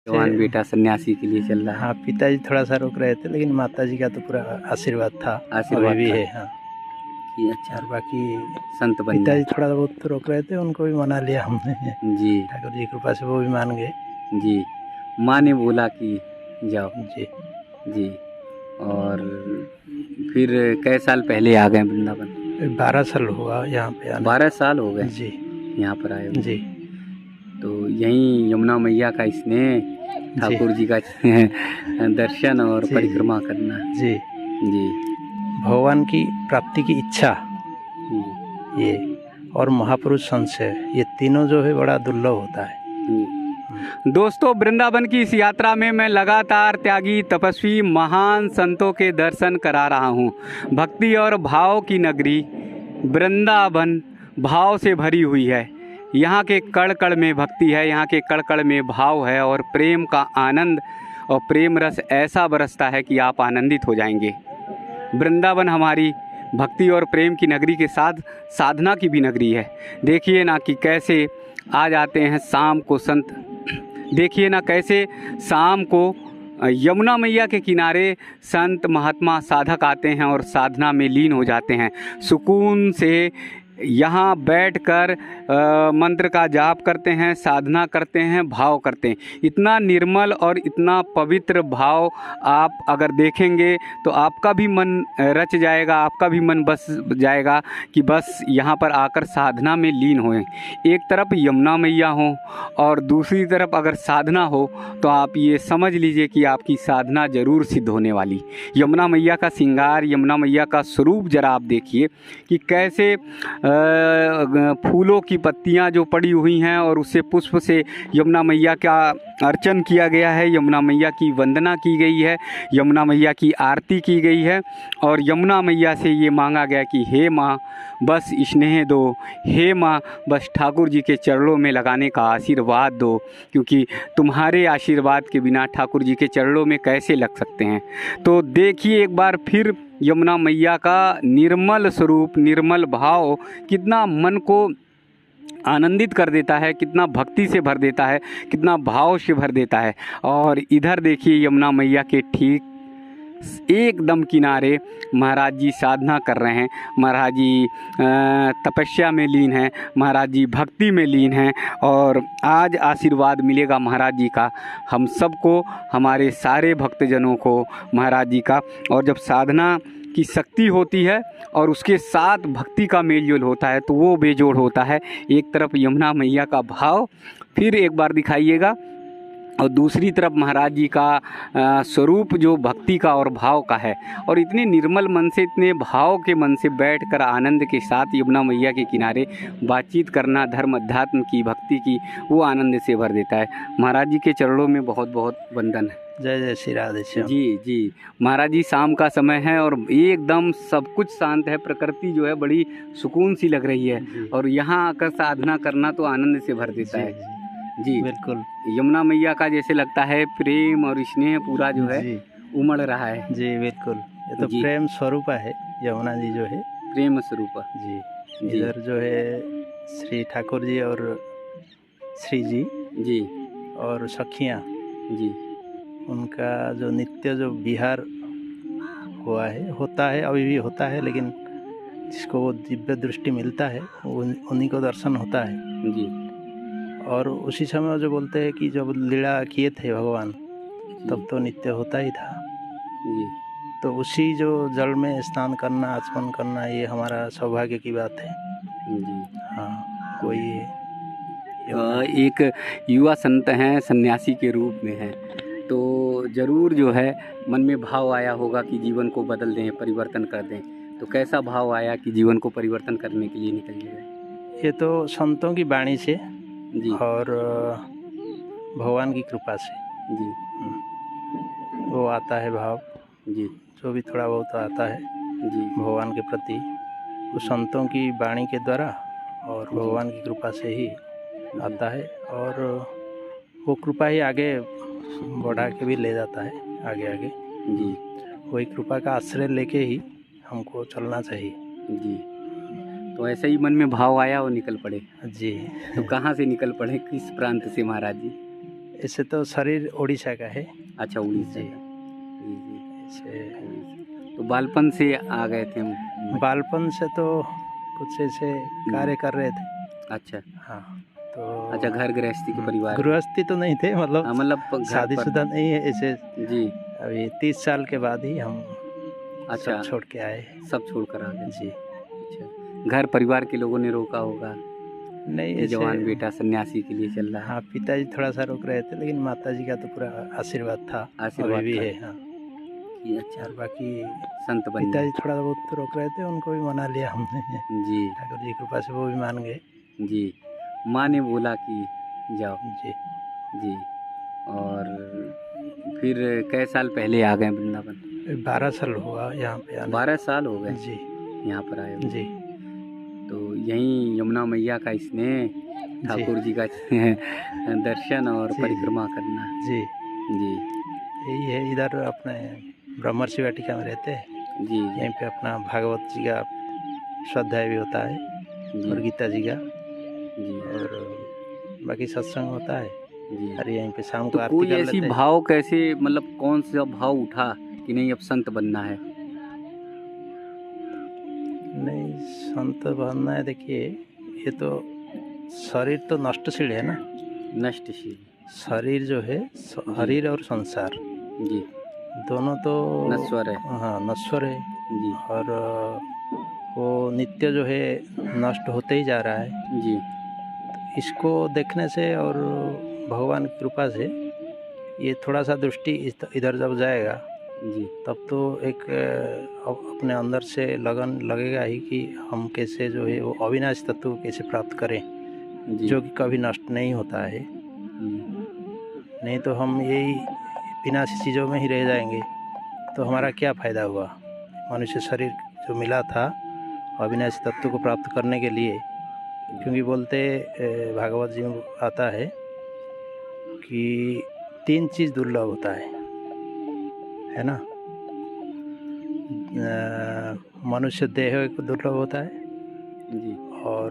जवान बेटा सन्यासी के लिए चल रहा है। हाँ, पिताजी थोड़ा सा रोक रहे थे, लेकिन माताजी का तो पूरा आशीर्वाद था, आशीर्वाद अभी भी था। है। हाँ, कि अच्छा और बाकी संत बन पिताजी जाए। थोड़ा बहुत रोक रहे थे, उनको भी मना लिया हमने। जी ठाकुर जी की कृपा से वो भी मान गए। जी, माँ ने बोला कि जाओ। जी, जी, और फिर कई साल पहले आ गए वृंदावन? 12 साल हुआ यहाँ पे आने। 12 साल हो गए जी यहाँ पर आए हुए। जी तो यहीं यमुना मैया का स्नेह, ठाकुर जी का दर्शन और जी, परिक्रमा करना। जी, जी भगवान की प्राप्ति की इच्छा, जी ये और महापुरुष संशय, ये तीनों जो है बड़ा दुर्लभ होता है। दोस्तों, वृंदावन की इस यात्रा में मैं लगातार त्यागी, तपस्वी, महान संतों के दर्शन करा रहा हूँ। भक्ति और भाव की नगरी वृंदावन भाव से भरी हुई है। यहाँ के कण कण में भक्ति है, यहाँ के कण कण में भाव है और प्रेम का आनंद और प्रेम रस ऐसा बरसता है कि आप आनंदित हो जाएंगे। वृंदावन हमारी भक्ति और प्रेम की नगरी के साथ साधना की भी नगरी है। देखिए ना कि कैसे आ जाते हैं शाम को संत, देखिए ना कैसे शाम को यमुना मैया के किनारे संत महात्मा साधक आते हैं और साधना में लीन हो जाते हैं। सुकून से यहाँ बैठकर मंत्र का जाप करते हैं, साधना करते हैं, भाव करते हैं। इतना निर्मल और इतना पवित्र भाव आप अगर देखेंगे तो आपका भी मन रच जाएगा, आपका भी मन बस जाएगा कि बस यहाँ पर आकर साधना में लीन होएं। एक तरफ यमुना मैया हो और दूसरी तरफ अगर साधना हो तो आप ये समझ लीजिए कि आपकी साधना ज़रूर सिद्ध होने वाली। यमुना मैया का श्रृंगार, यमुना मैया का स्वरूप जरा आप देखिए कि कैसे फूलों की पत्तियां जो पड़ी हुई हैं और उससे पुष्प से यमुना मैया का अर्चन किया गया है, यमुना मैया की वंदना की गई है, यमुना मैया की आरती की गई है और यमुना मैया से ये मांगा गया कि हे माँ बस स्नेह दो, हे माँ बस ठाकुर जी के चरणों में लगाने का आशीर्वाद दो, क्योंकि तुम्हारे आशीर्वाद के बिना ठाकुर जी के चरणों में कैसे लग सकते हैं। तो देखिए एक बार फिर यमुना मैया का निर्मल स्वरूप, निर्मल भाव कितना मन को आनंदित कर देता है, कितना भक्ति से भर देता है, कितना भाव से भर देता है। और इधर देखिए यमुना मैया के ठीक एकदम किनारे महाराज जी साधना कर रहे हैं, महाराज जी तपस्या में लीन हैं, महाराज जी भक्ति में लीन हैं और आज आशीर्वाद मिलेगा महाराज जी का हम सबको, हमारे सारे भक्तजनों को महाराज जी का। और जब साधना की शक्ति होती है और उसके साथ भक्ति का मेलजोल होता है तो वो बेजोड़ होता है। एक तरफ यमुना मैया का भाव फिर एक बार दिखाइएगा और दूसरी तरफ महाराज जी का स्वरूप जो भक्ति का और भाव का है। और इतने निर्मल मन से, इतने भाव के मन से बैठकर आनंद के साथ यमुना मैया के किनारे बातचीत करना, धर्म अध्यात्म की, भक्ति की, वो आनंद से भर देता है। महाराज जी के चरणों में बहुत बहुत वंदन है। जय जय श्री राधे श्याम। जी जी, महाराज जी शाम का समय है और एकदम सब कुछ शांत है, प्रकृति जो है बड़ी सुकून सी लग रही है और यहाँ आकर साधना करना तो आनंद से भर देता है। जी बिल्कुल, यमुना मैया का जैसे लगता है प्रेम और स्नेह पूरा जो है उमड़ रहा है। जी बिल्कुल, ये तो जी। प्रेम स्वरूप है यमुना जी जो है, प्रेम स्वरूप। जी। जी। इधर जो है श्री ठाकुर जी और श्री जी जी और सखियाँ, जी उनका जो नित्य जो विहार हुआ है, होता है, अभी भी होता है, लेकिन जिसको वो दिव्य दृष्टि मिलता है वो उन्हीं को दर्शन होता है। जी। और उसी समय जो बोलते हैं कि जब लीला किए थे भगवान तब तो नित्य होता ही था। जी। तो उसी जो जल में स्नान करना, आचमन करना, ये हमारा सौभाग्य की बात है। जी। हाँ, कोई एक युवा संत हैं, सन्यासी के रूप में हैं, तो ज़रूर जो है मन में भाव आया होगा कि जीवन को बदल दें, परिवर्तन कर दें। तो कैसा भाव आया कि जीवन को परिवर्तन करने के लिए निकल गए? ये तो संतों की वाणी से जी। और भगवान की कृपा से जी। वो आता है भाव, जी। जो भी थोड़ा बहुत आता है जी। भगवान के प्रति, वो संतों की वाणी के द्वारा और भगवान की कृपा से ही आता है। और वो कृपा ही आगे बढ़ा के भी ले जाता है, आगे आगे। जी। वही कृपा का आश्रय लेके ही हमको चलना चाहिए। जी। तो ऐसे ही मन में भाव आया और निकल पड़े। जी। तो कहाँ से निकल पड़े, किस प्रांत से महाराज जी? ऐसे तो शरीर उड़ीसा का है। अच्छा, उड़ीसा जी। का। जी जी। ऐसे तो बालपन से आ गए थे हम। बालपन से तो कुछ ऐसे कार्य कर रहे थे। अच्छा हाँ, तो अच्छा, घर गृहस्थी के परिवार। गृहस्थी तो नहीं थे, हाँ, मतलब मतलब घर शादीशुदा पर। नहीं है ऐसे। जी। अभी 30 साल के बाद ही हम अच्छा, सब छोड़ के आए। सब छोड़ कर आ गए। जी। अच्छा, घर परिवार के लोगों ने रोका होगा नहीं कि ऐसे, जवान बेटा सन्यासी के लिए चल रहा है। हाँ पिताजी थोड़ा सा रोक रहे थे, लेकिन माताजी का तो पूरा आशीर्वाद था, आशीर्वाद अभी भी था। है। हाँ, कि अच्छा और बाकी संत बन पिताजी गए। थोड़ा बहुत रोक रहे थे, उनको भी मना लिया हमने। जी ठाकुर जी की कृपा से वो भी मान गए। जी। माँ ने बोला कि जाओ। जी। जी। और फिर कई साल पहले आ गए वृंदावन? 12 साल हुआ यहाँ पे आने। 12 साल हो गए जी यहाँ पर आए हुए। जी तो यहीं यमुना मैया का स्नेह, जी ठाकुर जी का दर्शन और जी परिक्रमा करना। जी, जी यही है। इधर अपने ब्रह्मर्षि वाटिका में रहते हैं। जी यहीं पे अपना भागवत जी का स्वाध्याय भी होता है, जी और गीता जी का, जी और बाकी सत्संग होता है। जी। और यहीं पे शाम तो को आरती कोई कर ऐसी लेते हैं। भाव कैसे, मतलब कौन सा भाव उठा कि नहीं अब संत बनना है? नहीं, संत बनना है, देखिए ये तो शरीर तो नष्टशील है ना। नष्टशील। शरीर जो है, शरीर और संसार जी। दोनों तो नश्वर है। हाँ नश्वर है। जी और वो नित्य जो है नष्ट होते ही जा रहा है। जी इसको देखने से और भगवान की कृपा से ये थोड़ा सा दृष्टि इधर जब जाएगा, जी तब तो एक अपने अंदर से लगन लगेगा ही कि हम कैसे जो है वो अविनाशी तत्व को कैसे प्राप्त करें, जी। जो कि कभी नष्ट नहीं होता है। जी। नहीं तो हम यही विनाशी चीज़ों में ही रह जाएंगे, तो हमारा क्या फ़ायदा हुआ। मनुष्य शरीर जो मिला था अविनाशी तत्व को प्राप्त करने के लिए, क्योंकि बोलते भागवत जी में आता है कि 3 चीज़ दुर्लभ होता है ना। मनुष्य देह एक दुर्लभ होता है, जी और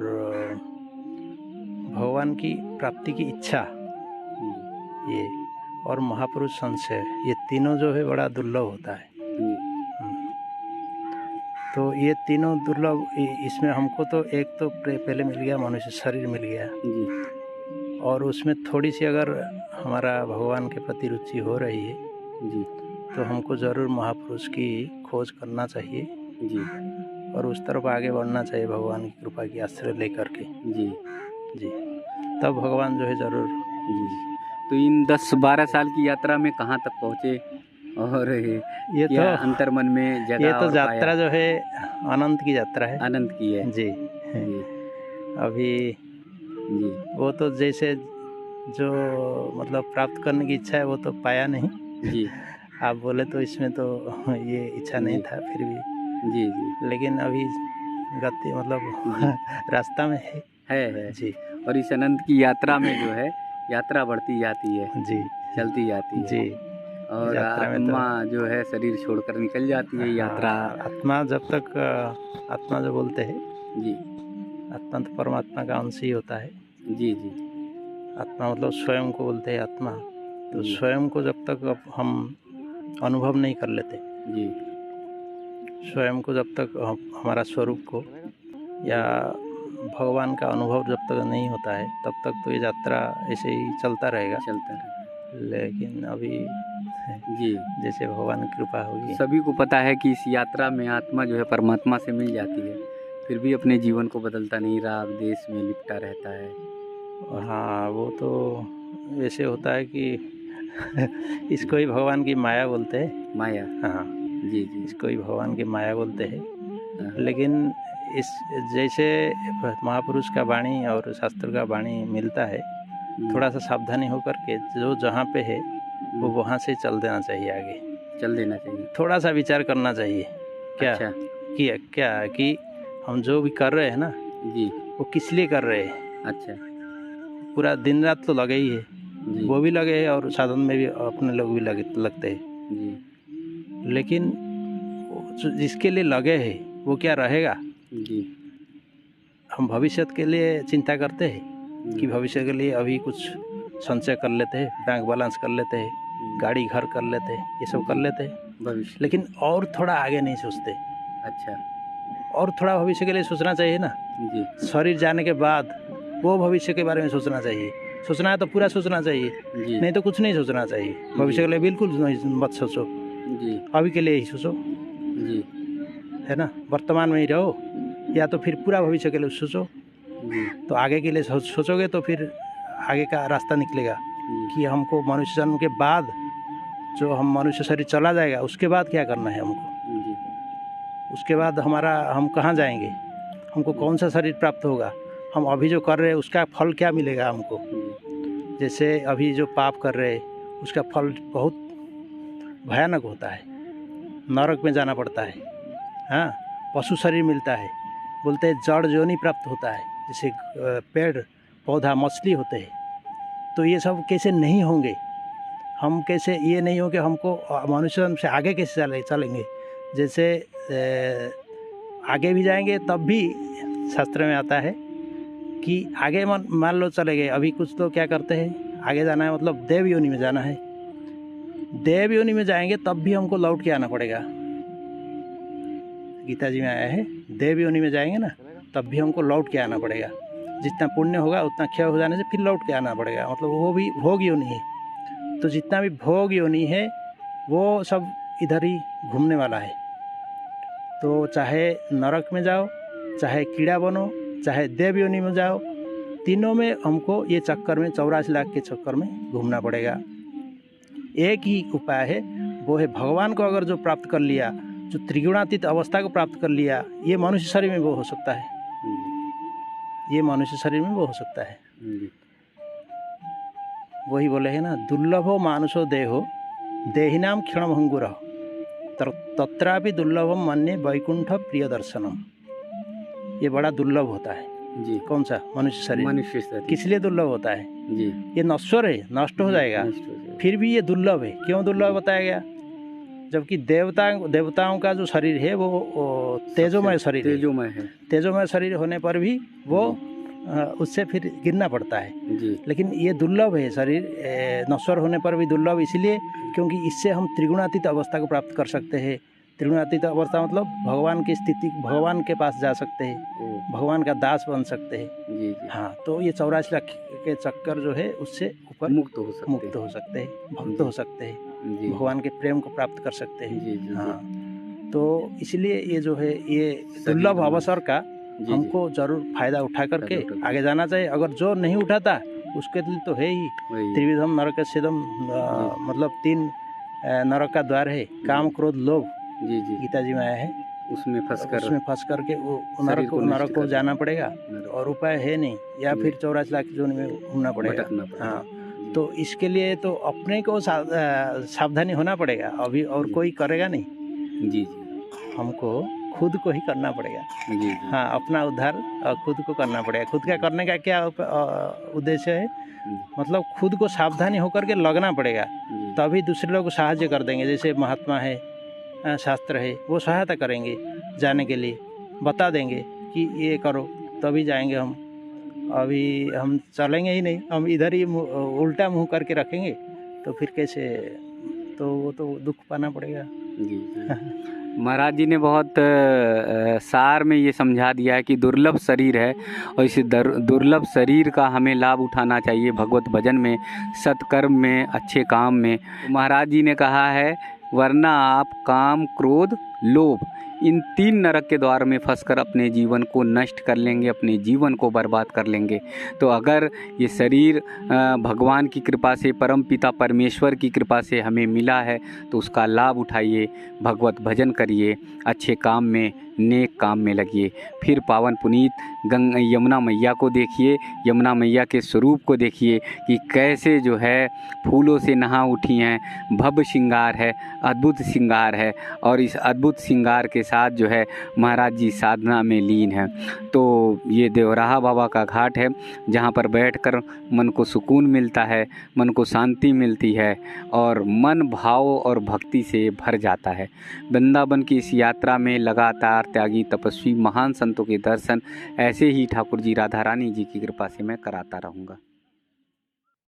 भगवान की प्राप्ति की इच्छा, ये, और महापुरुष संशय, ये तीनों जो है बड़ा दुर्लभ होता है। तो ये तीनों दुर्लभ, इसमें हमको तो एक तो पहले मिल गया, मनुष्य शरीर मिल गया, जी और उसमें थोड़ी सी अगर हमारा भगवान के प्रति रुचि हो रही है, जी तो हमको ज़रूर महापुरुष की खोज करना चाहिए, जी और उस तरफ आगे बढ़ना चाहिए भगवान की कृपा की आश्रय लेकर के। जी जी, तब भगवान जो है ज़रूर। जी। तो इन 10-12 साल की यात्रा में कहाँ तक पहुँचे, और ये क्या तो अंतर मन में जगह ये तो और यात्रा पाया? जो है आनंद की यात्रा है। आनंद की है। जी। जी अभी जी वो तो जैसे जो मतलब प्राप्त करने की इच्छा है वो तो पाया नहीं। जी आप बोले तो इसमें तो ये इच्छा नहीं जी। था फिर भी, जी जी लेकिन अभी गति मतलब रास्ता में है। है। जी और इस आनंद की यात्रा में जो है, यात्रा बढ़ती जाती है, जी चलती जाती है। जी। और यात्रा में आत्मा तो जो है शरीर छोड़कर निकल जाती है। यात्रा आत्मा जब तक आत्मा जो बोलते हैं, जी आत्मा तो परमात्मा का अंश ही होता है। जी जी आत्मा मतलब स्वयं को बोलते हैं आत्मा। तो जी स्वयं को जब तक हम अनुभव नहीं कर लेते, जी स्वयं को जब तक हमारा स्वरूप को या भगवान का अनुभव जब तक नहीं होता है, तब तक तो ये यात्रा ऐसे ही चलता रहेगा। चलता रहता लेकिन अभी है। जी। जैसे भगवान की कृपा होगी, सभी को पता है कि इस यात्रा में आत्मा जो है परमात्मा से मिल जाती है, फिर भी अपने जीवन को बदलता नहीं, राग देश में लिपटा रहता है। हाँ वो तो ऐसे होता है कि इसको ही भगवान की माया बोलते हैं। माया। हाँ, जी जी इसको ही भगवान की माया बोलते हैं। हाँ। लेकिन इस जैसे महापुरुष का वाणी और शास्त्र का वाणी मिलता है, थोड़ा सा सावधानी होकर के जो जहाँ पे है वो वहाँ से चल देना चाहिए, आगे चल देना चाहिए। थोड़ा सा विचार करना चाहिए क्या अच्छा। कि हम जो भी कर रहे हैं ना, जी वो किस लिए कर रहे हैं। अच्छा पूरा दिन रात तो लगे ही है, जी वो भी लगे हैं, और साधन में भी अपने लोग भी लगते हैं। जी लेकिन जिसके लिए लगे हैं वो क्या रहेगा। जी हम भविष्य के लिए चिंता करते हैं कि भविष्य के लिए अभी कुछ संचय कर लेते हैं, बैंक बैलेंस कर लेते हैं, गाड़ी घर कर लेते हैं, ये सब कर लेते हैं। भविष्य। लेकिन और थोड़ा आगे नहीं सोचते। अच्छा। और थोड़ा भविष्य के लिए सोचना चाहिए ना। जी शरीर जाने के बाद वो भविष्य के बारे में सोचना चाहिए। सोचना है तो पूरा सोचना चाहिए, जी नहीं तो कुछ नहीं सोचना चाहिए। भविष्य के लिए बिल्कुल नहीं मत सोचो, जी अभी के लिए ही सोचो, जी है ना। वर्तमान में ही रहो, या तो फिर पूरा भविष्य के लिए सोचो। जी तो आगे के लिए सोचोगे तो फिर आगे का रास्ता निकलेगा कि हमको मनुष्य जन्म के बाद जो हम मनुष्य शरीर चला जाएगा उसके बाद क्या करना है हमको, जी उसके बाद हम कहाँ जाएंगे, हमको कौन सा शरीर प्राप्त होगा, हम अभी जो कर रहे हैं उसका फल क्या मिलेगा हमको। जैसे अभी जो पाप कर रहे हैं उसका फल बहुत भयानक होता है, नरक में जाना पड़ता है। हाँ, पशु शरीर मिलता है, बोलते हैं जड़ योनि प्राप्त होता है, जैसे पेड़ पौधा मछली होते हैं। तो ये सब कैसे नहीं होंगे, हम कैसे ये नहीं हो कि हमको मनुष्य जन्म से आगे कैसे चलेंगे। जैसे आगे भी जाएंगे तब भी शास्त्र में आता है कि आगे मान लो चले गए, अभी कुछ लोग क्या करते हैं, आगे जाना है मतलब देव योनि में जाना है। देव योनि में जाएंगे तब भी हमको लौट के आना पड़ेगा। गीता जी में आया है, देव योनि में जाएंगे ना तब भी हमको लौट के आना पड़ेगा। जितना पुण्य होगा उतना क्षय हो जाने से फिर लौट के आना पड़ेगा, मतलब वो भी भोग योनि है। तो जितना भी भोग योनि है वो सब इधर ही घूमने वाला है। तो चाहे नरक में जाओ, चाहे कीड़ा बनो, चाहे देव योनि में जाओ, तीनों में हमको ये चक्कर में 84 लाख के चक्कर में घूमना पड़ेगा। एक ही उपाय है, वो है भगवान को अगर जो प्राप्त कर लिया, जो त्रिगुणातीत अवस्था को प्राप्त कर लिया, ये मनुष्य शरीर में वो हो सकता है, ये मनुष्य शरीर में वो हो सकता है। वही बोले है ना, दुर्लभो मानुषो देहो देहिनाम क्षण भंगुर तत्रापि दुर्लभम मन्ये वैकुंठ प्रिय दर्शनम। ये बड़ा दुर्लभ होता है जी। कौन सा? मनुष्य शरीर। मनुष्य शरीर किस लिए दुर्लभ होता है? जी। ये नश्वर है, नष्ट हो जाएगा, फिर भी ये दुर्लभ है। क्यों दुर्लभ बताया गया? जबकि देवताओं का जो शरीर है वो तेजोमय शरीर है। तेजोमय है। तेजोमय शरीर होने पर भी वो उससे फिर गिरना पड़ता है। जी। लेकिन ये दुर्लभ है शरीर, नश्वर होने पर भी दुर्लभ इसलिए क्योंकि इससे हम त्रिगुणातीत अवस्था को प्राप्त कर सकते हैं। त्रिगुणातीत अवस्था मतलब भगवान की स्थिति, भगवान के पास जा सकते हैं, भगवान का दास बन सकते हैं। जी। हाँ, तो ये 84 लाख के चक्कर जो है उससे ऊपर मुक्त हो सकते हैं, भक्त हो सकते हैं, जी। भगवान के प्रेम को प्राप्त कर सकते हैं। जी, जी, हाँ, तो इसलिए ये जो है ये दुर्लभ अवसर का हमको जरूर फायदा उठा करके आगे जाना चाहिए। अगर जो नहीं उठाता उसके लिए तो है ही त्रिविधम नरक सिदम, मतलब 3 नरक का द्वार है, काम क्रोध लोभ। जी जी। गीता जी में आया है, उसमें फंस करके वो नरक को जाना पड़ेगा और उपाय है नहीं, या फिर 84 लाख जोन में घूमना पड़ेगा। हाँ, तो इसके लिए तो अपने को सावधानी होना पड़ेगा अभी, और कोई करेगा नहीं। जी, हमको खुद को ही करना पड़ेगा। जी। हाँ, अपना उद्धार खुद को करना पड़ेगा। खुद का करने का क्या उद्देश्य है? मतलब खुद को सावधानी होकर के लगना पड़ेगा, तभी दूसरे लोग सहायता कर देंगे। जैसे महात्मा है, शास्त्र है, वो सहायता करेंगे जाने के लिए, बता देंगे कि ये करो, तभी जाएंगे हम। अभी हम चलेंगे ही नहीं, हम इधर ही उल्टा मुंह करके रखेंगे तो फिर कैसे? तो वो तो दुख पाना पड़ेगा। जी। महाराज जी ने बहुत सार में ये समझा दिया है कि दुर्लभ शरीर है और इस दुर्लभ शरीर का हमें लाभ उठाना चाहिए भगवत भजन में, सत्कर्म में, अच्छे काम में। महाराज जी ने कहा है वरना आप काम क्रोध लोभ इन 3 नरक के द्वार में फंसकर अपने जीवन को नष्ट कर लेंगे, अपने जीवन को बर्बाद कर लेंगे। तो अगर ये शरीर भगवान की कृपा से, परम पिता परमेश्वर की कृपा से हमें मिला है तो उसका लाभ उठाइए, भगवत भजन करिए, अच्छे काम में, नेक काम में लगिए। फिर पावन पुनीत यमुना मैया को देखिए, यमुना मैया के स्वरूप को देखिए कि कैसे जो है फूलों से नहा उठी हैं, भव्य श्रृंगार है, अद्भुत श्रृंगार है, और इस अद्भुत श्रृंगार के साथ जो है महाराज जी साधना में लीन हैं। तो ये देवराहा बाबा का घाट है जहाँ पर बैठकर मन को सुकून मिलता है, मन को शांति मिलती है और मन भाव और भक्ति से भर जाता है। वृंदावन की इस यात्रा में लगातार त्यागी तपस्वी महान संतों के दर्शन ऐसे ही ठाकुर जी राधा रानी जी की कृपा से मैं कराता रहूँगा।